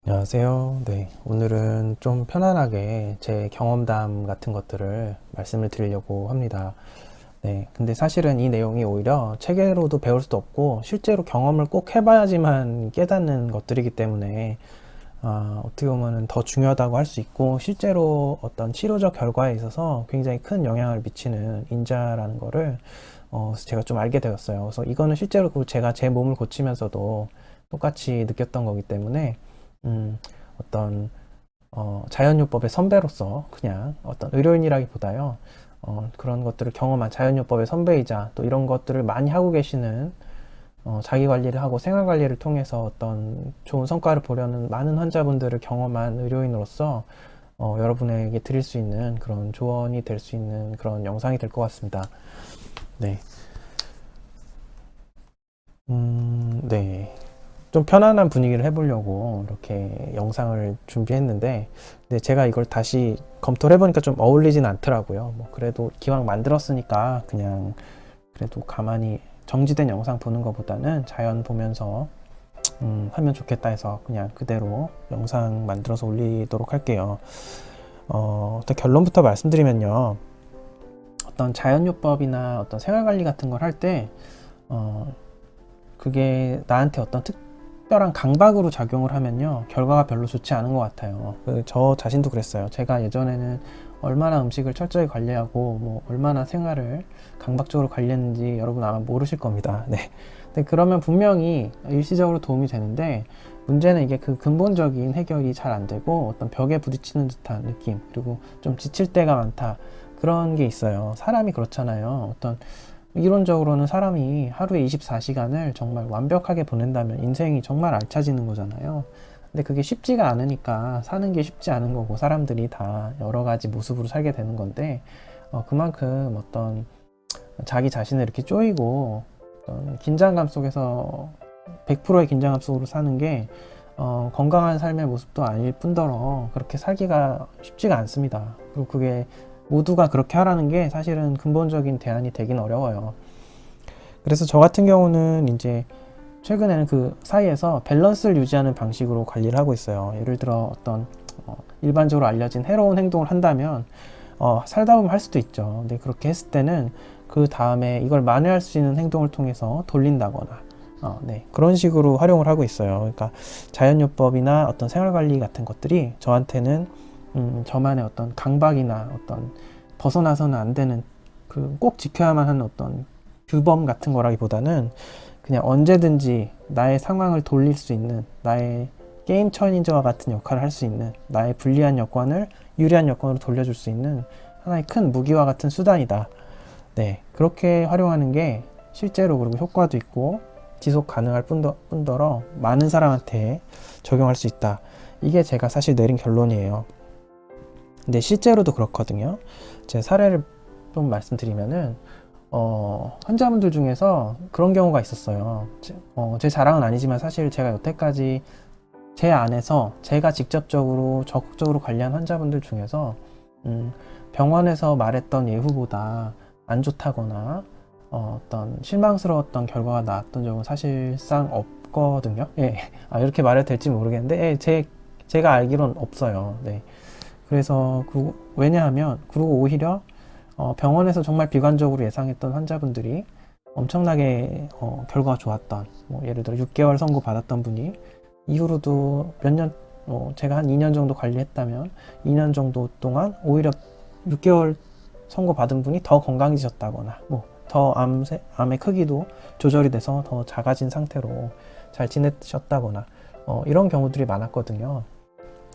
안녕하세요. 네, 오늘은 좀 편안하게 제 경험담 같은 것들을 말씀을 드리려고 합니다. 네, 근데 사실은 이 내용이 오히려 책으로도 배울 수도 없고 실제로 경험을 꼭 해봐야지만 깨닫는 것들이기 때문에 어떻게 보면 더 중요하다고 할 수 있고 실제로 어떤 치료적 결과에 있어서 굉장히 큰 영향을 미치는 인자라는 거를 제가 좀 알게 되었어요. 그래서 이거는 실제로 제가 제 몸을 고치면서도 똑같이 느꼈던 거기 때문에 음, 어떤 자연요법의 선배로서 그냥 어떤 의료인이라기보다요. 그런 것들을 경험한 자연요법의 선배이자 또 이런 것들을 많이 하고 계시는 자기 관리를 하고 생활 관리를 통해서 어떤 좋은 성과를 보려는 많은 환자분들을 경험한 의료인으로서 여러분에게 드릴 수 있는 그런 조언이 될 수 있는 그런 영상이 될 것 같습니다. 네. 네. 좀 편안한 분위기를 해보려고 이렇게 영상을 준비했는데, 근데 제가 이걸 다시 검토를 해보니까 좀 어울리진 않더라고요. 뭐, 그래도 기왕 만들었으니까 그냥 그래도 가만히 정지된 영상 보는 것보다는 자연 보면서 하면 좋겠다 해서 그냥 그대로 영상 만들어서 올리도록 할게요. 일단 결론부터 말씀드리면요. 어떤 자연요법이나 어떤 생활관리 같은 걸 할 때, 어, 그게 나한테 어떤 특별한 강박으로 작용을 하면요 결과가 별로 좋지 않은 것 같아요. 저 자신도 그랬어요. 제가 예전에는 얼마나 음식을 철저히 관리하고 뭐 얼마나 생활을 강박적으로 관리했는지 여러분 아마 모르실 겁니다. 네. 근데 그러면 분명히 일시적으로 도움이 되는데 문제는 이게 그 근본적인 해결이 잘 안 되고 어떤 벽에 부딪히는 듯한 느낌, 그리고 좀 지칠 때가 많다, 그런 게 있어요. 사람이 그렇잖아요. 어떤 이론적으로는 사람이 하루에 24시간을 정말 완벽하게 보낸다면 인생이 정말 알차지는 거잖아요. 근데 그게 쉽지가 않으니까 사는 게 쉽지 않은 거고 사람들이 다 여러 가지 모습으로 살게 되는 건데, 그만큼 어떤 자기 자신을 이렇게 쪼이고 어떤 긴장감 속에서 100%의 긴장감 속으로 사는 게 건강한 삶의 모습도 아닐 뿐더러 그렇게 살기가 쉽지가 않습니다. 그리고 그게 모두가 그렇게 하라는 게 사실은 근본적인 대안이 되긴 어려워요. 그래서 저 같은 경우는 이제 최근에는 그 사이에서 밸런스를 유지하는 방식으로 관리를 하고 있어요. 예를 들어 어떤 일반적으로 알려진 해로운 행동을 한다면 살다 보면 할 수도 있죠. 근데 그렇게 했을 때는 그 다음에 이걸 만회할 수 있는 행동을 통해서 돌린다거나 네, 그런 식으로 활용을 하고 있어요. 그러니까 자연요법이나 어떤 생활관리 같은 것들이 저한테는 저만의 어떤 강박이나 어떤 벗어나서는 안 되는 그 꼭 지켜야만 하는 어떤 규범 같은 거라기보다는 그냥 언제든지 나의 상황을 돌릴 수 있는, 나의 게임 처인저와 같은 역할을 할 수 있는, 나의 불리한 여건을 유리한 여건으로 돌려줄 수 있는 하나의 큰 무기와 같은 수단이다. 네, 그렇게 활용하는 게 실제로 그리고 효과도 있고 지속 가능할 뿐더러 많은 사람한테 적용할 수 있다. 이게 제가 사실 내린 결론이에요. 근데 실제로도 그렇거든요. 제 사례를 좀 말씀드리면은 환자분들 중에서 그런 경우가 있었어요. 제 자랑은 아니지만 사실 제가 여태까지 제 안에서 제가 직접적으로 적극적으로 관리한 환자분들 중에서 병원에서 말했던 예후보다 안 좋다거나 어떤 실망스러웠던 결과가 나왔던 적은 사실상 없거든요. 예. 이렇게 말해도 될지 모르겠는데, 예, 제가 알기로는 없어요. 네. 그래서 왜냐하면 그리고 오히려 병원에서 정말 비관적으로 예상했던 환자분들이 엄청나게 결과가 좋았던, 뭐 예를 들어 6개월 선고 받았던 분이 이후로도 몇 년, 제가 한 2년 정도 관리했다면 2년 정도 동안 오히려 6개월 선고 받은 분이 더 건강해지셨다거나 뭐 더 암의 크기도 조절이 돼서 더 작아진 상태로 잘 지내셨다거나 이런 경우들이 많았거든요.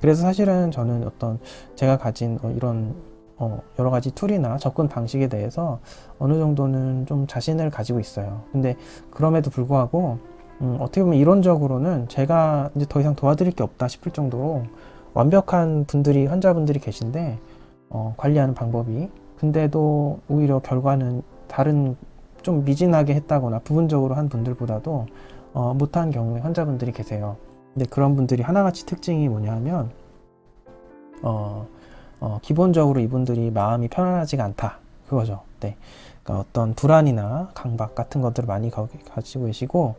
그래서 사실은 저는 어떤 제가 가진 이런 여러 가지 툴이나 접근 방식에 대해서 어느 정도는 좀 자신을 가지고 있어요. 근데 그럼에도 불구하고 어떻게 보면 이론적으로는 제가 이제 더 이상 도와드릴 게 없다 싶을 정도로 완벽한 환자분들이 계신데 관리하는 방법이, 근데도 오히려 결과는 다른 좀 미진하게 했다거나 부분적으로 한 분들보다도 못한 경우의 환자분들이 계세요. 근데 그런 분들이 하나같이 특징이 뭐냐 하면 기본적으로 이분들이 마음이 편안하지가 않다, 그거죠. 네. 그러니까 어떤 불안이나 강박 같은 것들을 많이 가지고 계시고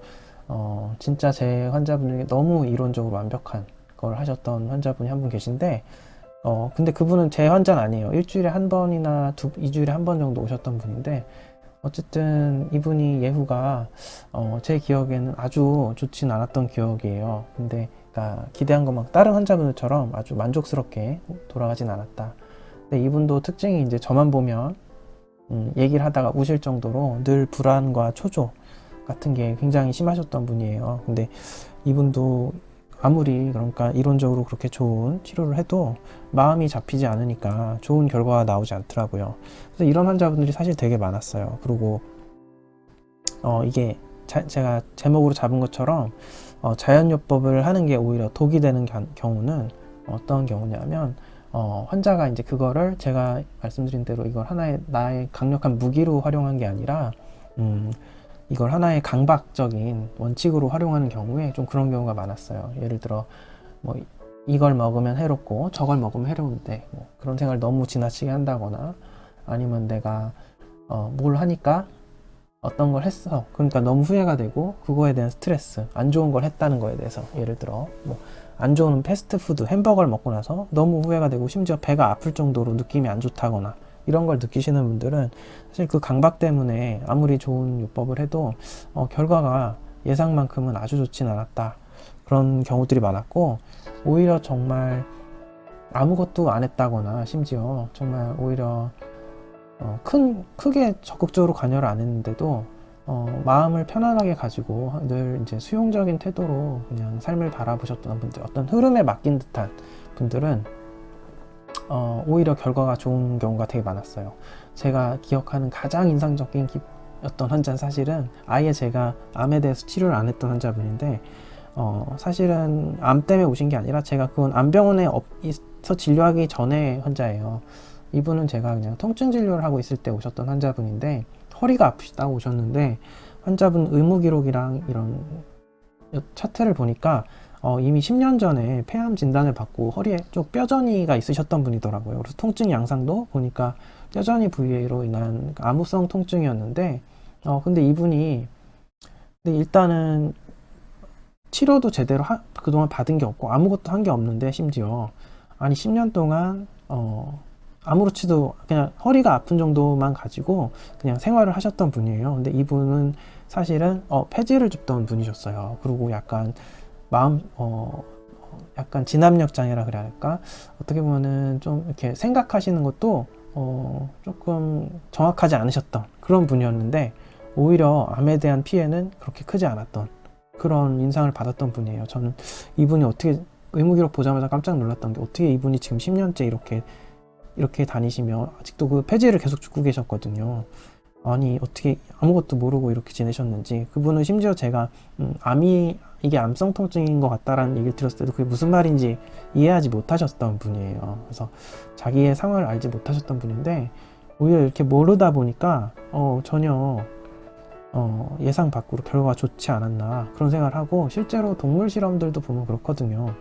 진짜 제 환자분에게 너무 이론적으로 완벽한 걸 하셨던 환자분이 한 분 계신데, 근데 그분은 제 환자는 아니에요. 일주일에 한 번이나 2주일에 한 번 정도 오셨던 분인데, 어쨌든 이분이 예후가 제 기억에는 아주 좋진 않았던 기억이에요. 근데 그러니까 기대한 것만 다른 환자분들처럼 아주 만족스럽게 돌아가진 않았다. 근데 이분도 특징이 이제 저만 보면 얘기를 하다가 우실 정도로 늘 불안과 초조 같은 게 굉장히 심하셨던 분이에요. 근데 이분도 아무리 그러니까 이론적으로 그렇게 좋은 치료를 해도 마음이 잡히지 않으니까 좋은 결과가 나오지 않더라고요. 그래서 이런 환자분들이 사실 되게 많았어요. 그리고 이게 제가 제목으로 잡은 것처럼 자연요법을 하는 게 오히려 독이 되는 경우는 어떤 경우냐면 환자가 이제 그거를 제가 말씀드린 대로 이걸 하나의 나의 강력한 무기로 활용한 게 아니라 이걸 하나의 강박적인 원칙으로 활용하는 경우에 좀 그런 경우가 많았어요. 예를 들어 뭐 이걸 먹으면 해롭고 저걸 먹으면 해로운데 뭐 그런 생각을 너무 지나치게 한다거나 아니면 내가 뭘 하니까 어떤 걸 했어. 그러니까 너무 후회가 되고 그거에 대한 스트레스, 안 좋은 걸 했다는 거에 대해서 예를 들어 뭐 안 좋은 패스트푸드, 햄버거를 먹고 나서 너무 후회가 되고 심지어 배가 아플 정도로 느낌이 안 좋다거나 이런 걸 느끼시는 분들은 사실 그 강박 때문에 아무리 좋은 요법을 해도 결과가 예상만큼은 아주 좋진 않았다. 그런 경우들이 많았고 오히려 정말 아무것도 안 했다거나 심지어 정말 오히려 크게 적극적으로 관여를 안 했는데도 마음을 편안하게 가지고 늘 이제 수용적인 태도로 그냥 삶을 바라보셨던 분들, 어떤 흐름에 맡긴 듯한 분들은 오히려 결과가 좋은 경우가 되게 많았어요. 제가 기억하는 가장 인상적인 어떤 환자는 사실은 아예 제가 암에 대해서 치료를 안 했던 환자분인데 사실은 암 때문에 오신 게 아니라 제가 그건 암병원에서 진료하기 전에 환자예요. 이분은 제가 그냥 통증 진료를 하고 있을 때 오셨던 환자분인데 허리가 아프시다고 오셨는데 환자분 의무 기록이랑 이런 차트를 보니까 이미 10년 전에 폐암 진단을 받고 허리에 쪽 뼈전이가 있으셨던 분이더라고요. 그래서 통증 양상도 보니까 뼈전이 부위로 인한 암호성 통증이었는데 근데 이분이 일단은 치료도 제대로 그동안 받은 게 없고 아무것도 한 게 없는데 심지어 아니 10년 동안 아무렇지도 그냥 허리가 아픈 정도만 가지고 그냥 생활을 하셨던 분이에요. 근데 이분은 사실은 폐지를 줍던 분이셨어요. 그리고 약간 약간 진압력 장애라 그래야 할까? 어떻게 보면은 좀 이렇게 생각하시는 것도 조금 정확하지 않으셨던 그런 분이었는데 오히려 암에 대한 피해는 그렇게 크지 않았던 그런 인상을 받았던 분이에요. 저는 이분이 어떻게 의무기록 보자마자 깜짝 놀랐던 게 어떻게 이분이 지금 10년째 이렇게 다니시며 아직도 그 폐지를 계속 줍고 계셨거든요. 아니 어떻게 아무것도 모르고 이렇게 지내셨는지. 그분은 심지어 제가 이게 암성 통증인 것 같다라는 얘기를 들었을 때도 그게 무슨 말인지 이해하지 못하셨던 분이에요. 그래서 자기의 상황을 알지 못하셨던 분인데 오히려 이렇게 모르다 보니까 전혀 예상 밖으로 결과가 좋지 않았나 그런 생각을 하고, 실제로 동물 실험들도 보면 그렇거든요.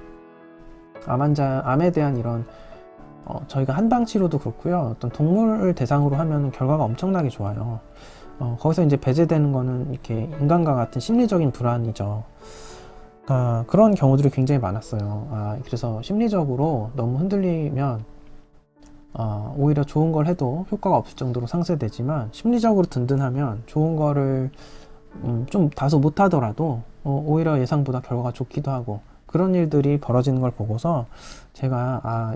암에 대한 이런 저희가 한방 치료도 그렇고요. 어떤 동물을 대상으로 하면 결과가 엄청나게 좋아요. 거기서 이제 배제되는 거는 이렇게 인간과 같은 심리적인 불안이죠. 그런 경우들이 굉장히 많았어요. 그래서 심리적으로 너무 흔들리면 오히려 좋은 걸 해도 효과가 없을 정도로 상쇄되지만 심리적으로 든든하면 좋은 거를 좀 다소 못하더라도 오히려 예상보다 결과가 좋기도 하고, 그런 일들이 벌어지는 걸 보고서 제가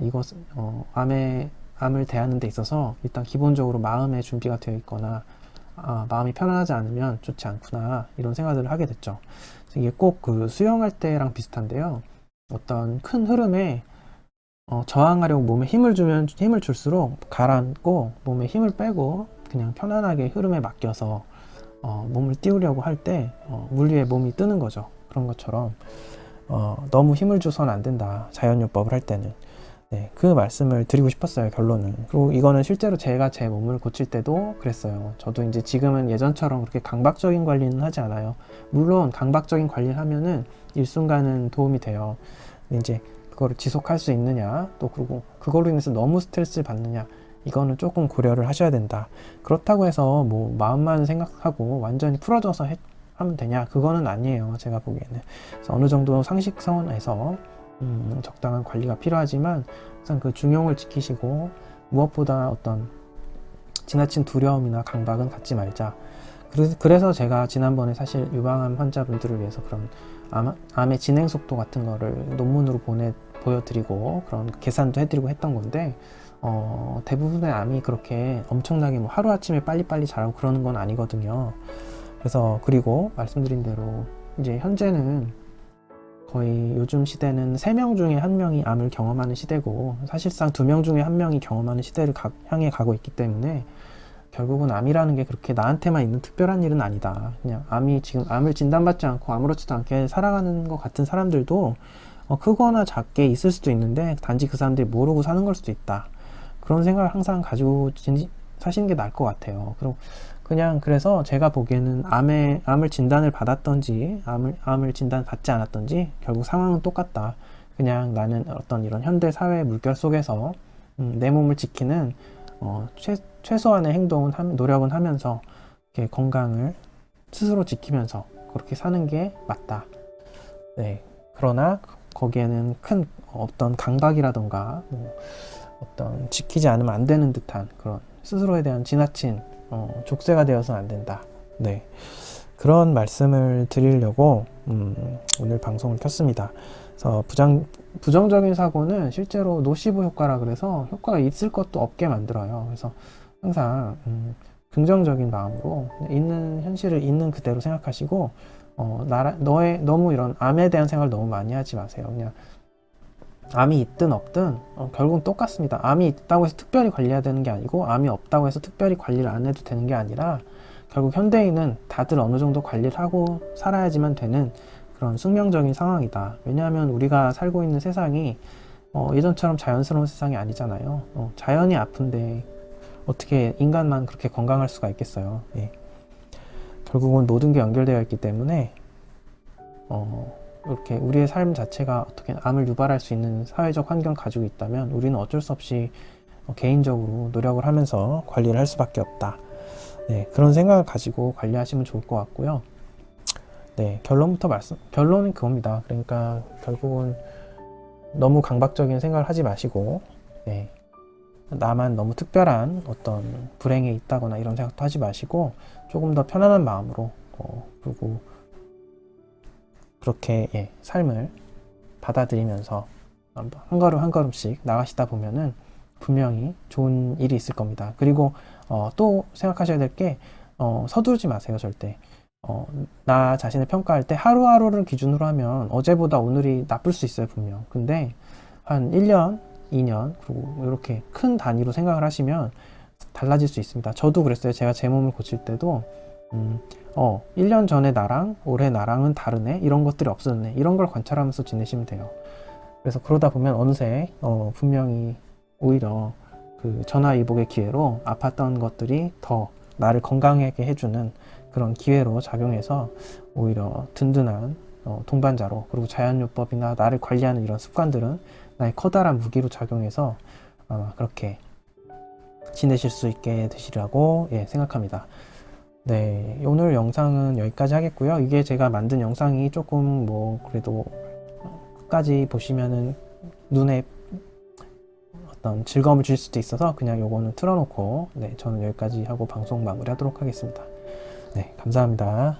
암을 대하는 데 있어서 일단 기본적으로 마음의 준비가 되어 있거나 마음이 편안하지 않으면 좋지 않구나, 이런 생각들을 하게 됐죠. 이게 꼭 그 수영할 때랑 비슷한데요. 어떤 큰 흐름에 저항하려고 몸에 힘을 줄수록 가라앉고 몸에 힘을 빼고 그냥 편안하게 흐름에 맡겨서 몸을 띄우려고 할 때 물 위에 몸이 뜨는 거죠. 그런 것처럼 너무 힘을 줘서는 안 된다, 자연요법을 할 때는. 네, 그 말씀을 드리고 싶었어요, 결론은. 그리고 이거는 실제로 제가 제 몸을 고칠 때도 그랬어요. 저도 이제 지금은 예전처럼 그렇게 강박적인 관리는 하지 않아요. 물론 강박적인 관리를 하면은 일순간은 도움이 돼요. 근데 이제 그거를 지속할 수 있느냐, 또 그리고 그걸로 인해서 너무 스트레스를 받느냐, 이거는 조금 고려를 하셔야 된다. 그렇다고 해서 뭐 마음만 생각하고 완전히 풀어져서 하면 되냐, 그거는 아니에요, 제가 보기에는. 그래서 어느 정도 상식선에서 적당한 관리가 필요하지만 항상 그 중용을 지키시고 무엇보다 어떤 지나친 두려움이나 강박은 갖지 말자. 그래서 제가 지난번에 사실 유방암 환자분들을 위해서 그런 암의 진행 속도 같은 거를 논문으로 보여드리고 그런 계산도 해드리고 했던 건데 대부분의 암이 그렇게 엄청나게 뭐 하루아침에 빨리빨리 자라고 그러는 건 아니거든요. 그래서 그리고 말씀드린 대로 이제 현재는 거의 요즘 시대는 3명 중에 1명이 암을 경험하는 시대고 사실상 2명 중에 1명이 경험하는 시대를 향해 가고 있기 때문에 결국은 암이라는 게 그렇게 나한테만 있는 특별한 일은 아니다. 그냥 지금 암을 진단받지 않고 아무렇지도 않게 살아가는 것 같은 사람들도 크거나 작게 있을 수도 있는데 단지 그 사람들이 모르고 사는 걸 수도 있다. 그런 생각을 항상 가지고 사시는 게 나을 것 같아요. 그리고 그냥 그래서 제가 보기에는 암을 진단을 받았던지 암을 진단 받지 않았던지 결국 상황은 똑같다. 그냥 나는 어떤 이런 현대 사회의 물결 속에서 내 몸을 지키는 최소한의 노력은 하면서 이렇게 건강을 스스로 지키면서 그렇게 사는 게 맞다. 네. 그러나 거기에는 큰 어떤 강박이라던가 어떤 지키지 않으면 안 되는 듯한 그런 스스로에 대한 지나친 족쇄가 되어서는 안 된다. 네. 그런 말씀을 드리려고 오늘 방송을 켰습니다. 그래서 부정적인 사고는 실제로 노시보 효과라 그래서 효과가 있을 것도 없게 만들어요. 그래서 항상 긍정적인 마음으로 있는 현실을 있는 그대로 생각하시고 너무 이런 암에 대한 생각을 너무 많이 하지 마세요. 그냥 암이 있든 없든 결국은 똑같습니다. 암이 있다고 해서 특별히 관리해야 되는 게 아니고 암이 없다고 해서 특별히 관리를 안 해도 되는 게 아니라 결국 현대인은 다들 어느 정도 관리를 하고 살아야지만 되는 그런 숙명적인 상황이다. 왜냐하면 우리가 살고 있는 세상이 예전처럼 자연스러운 세상이 아니잖아요. 자연이 아픈데 어떻게 인간만 그렇게 건강할 수가 있겠어요. 예. 결국은 모든 게 연결되어 있기 때문에 이렇게 우리의 삶 자체가 어떻게 암을 유발할 수 있는 사회적 환경 가지고 있다면 우리는 어쩔 수 없이 개인적으로 노력을 하면서 관리를 할 수밖에 없다. 네, 그런 생각을 가지고 관리하시면 좋을 것 같고요. 네, 결론은 그겁니다. 그러니까 결국은 너무 강박적인 생각을 하지 마시고, 네, 나만 너무 특별한 어떤 불행에 있다거나 이런 생각도 하지 마시고 조금 더 편안한 마음으로 그리고 그렇게 삶을 받아들이면서 한 걸음 한 걸음씩 나가시다 보면은 분명히 좋은 일이 있을 겁니다. 그리고 또 생각하셔야 될 게 서두르지 마세요. 절대. 나 자신을 평가할 때 하루하루를 기준으로 하면 어제보다 오늘이 나쁠 수 있어요. 분명. 근데 한 1년, 2년 그리고 이렇게 큰 단위로 생각을 하시면 달라질 수 있습니다. 저도 그랬어요. 제가 제 몸을 고칠 때도 1년 전에 나랑 올해 나랑은 다르네, 이런 것들이 없었네, 이런 걸 관찰하면서 지내시면 돼요. 그래서 그러다 보면 어느새 분명히 오히려 그 전화위복의 기회로 아팠던 것들이 더 나를 건강하게 해주는 그런 기회로 작용해서 오히려 든든한 동반자로, 그리고 자연요법이나 나를 관리하는 이런 습관들은 나의 커다란 무기로 작용해서 그렇게 지내실 수 있게 되시라고 생각합니다. 네, 오늘 영상은 여기까지 하겠고요. 이게 제가 만든 영상이 조금 그래도 끝까지 보시면은 눈에 어떤 즐거움을 줄 수도 있어서 그냥 요거는 틀어놓고 저는 여기까지 하고 방송 마무리하도록 하겠습니다. 네, 감사합니다.